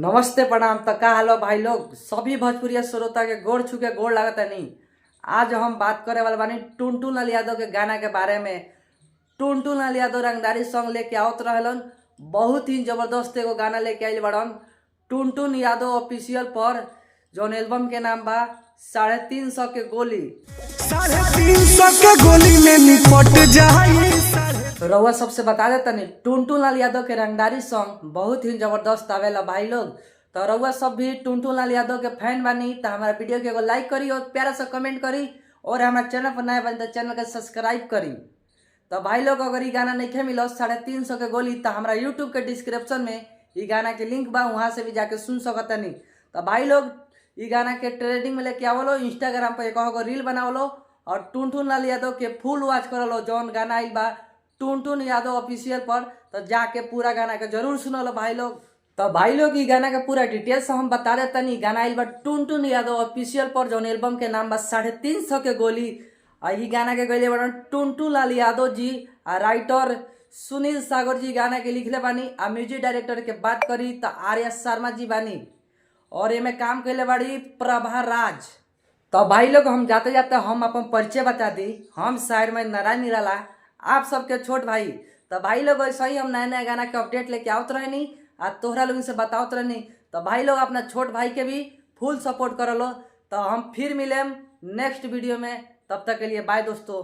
नमस्ते प्रणाम। तो का हालो भाई लोग, सभी भोजपुरी श्रोता के गोड़ छू के गोड़ लागत नहीं। आज हम बात करे वाले बानी टुनटुन लाल यादव के गाना के बारे में। टुनटुन लाल यादव रंगदारी सॉन्ग लेके आवत रहलन, बहुत ही जबरदस्त एगो गाना लेके आइल बड़न टुनटुन यादव ऑफिशियल पर, जौन एल्बम के नाम बा 350 के गोली। 350 के गोली में निपट जाई। तो रउआ सबसे बता देता नहीं, टुनटुन लाल यादव के रंगदारी सॉन्ग बहुत ही जबरदस्त आवेला भाई लोग। तो रउआ सब भी टुनटुन लाल यादव के फैन बानी तो हमारा वीडियो के एगो लाइक करी और प्यारा सा कमेंट करी, और हमारे चैनल पर नया बनी तो चैनल के सब्सक्राइब करी। तो भाई लोग अगर ये गाना नहीं मिलो 350 के गोली, तो हमारा यूट्यूब के डिस्क्रिप्शन में ये गाना के लिंक बा, वहाँ से भी जाके सुन सकता नहीं। तो भाई लोग ये गाना के ट्रेंडिंग में लेके आवलो, इंस्टाग्राम पर एक रील बनावलो और टुनटुन लाल यादव के फुल वॉच करलो। जौन गाना आई बा टुनटुन यादव ऑफिशियल पर, तो जाके पूरा गाना के जरूर सुनलो भाई लोग। तो भाई लोग ये गाना के पूरा डिटेल्स हम बता देता नहीं। गाना आई बा टुनटुन यादव ऑफिशियल पर, जौन एल्बम के नाम बा 350 के गोली। और ये गाना के गैले बड़न टुनटुन लाल यादव जी, और राइटर सुनील सागर जी गाना के लिखले बानी। और म्यूजिक डायरेक्टर के बात करी तो आर्या शर्मा जी बानी, और ये में काम कैले बाड़ी प्रभा राज। तो भाई लोग हम जाते जाते हम अपन परिचय बता दी। हम शायर में नारायण निराला, आप सबके छोट भाई। तो भाई लोग ऐसा ही हम नया नया गाना के अपडेट लेके आवत रहनी और तोहरा लोगों से बतावत रहनी। तो भाई लोग अपना छोट भाई के भी फुल सपोर्ट कर लो। तो हम फिर मिलेम नेक्स्ट वीडियो में, तब तक के लिए बाय दोस्तों।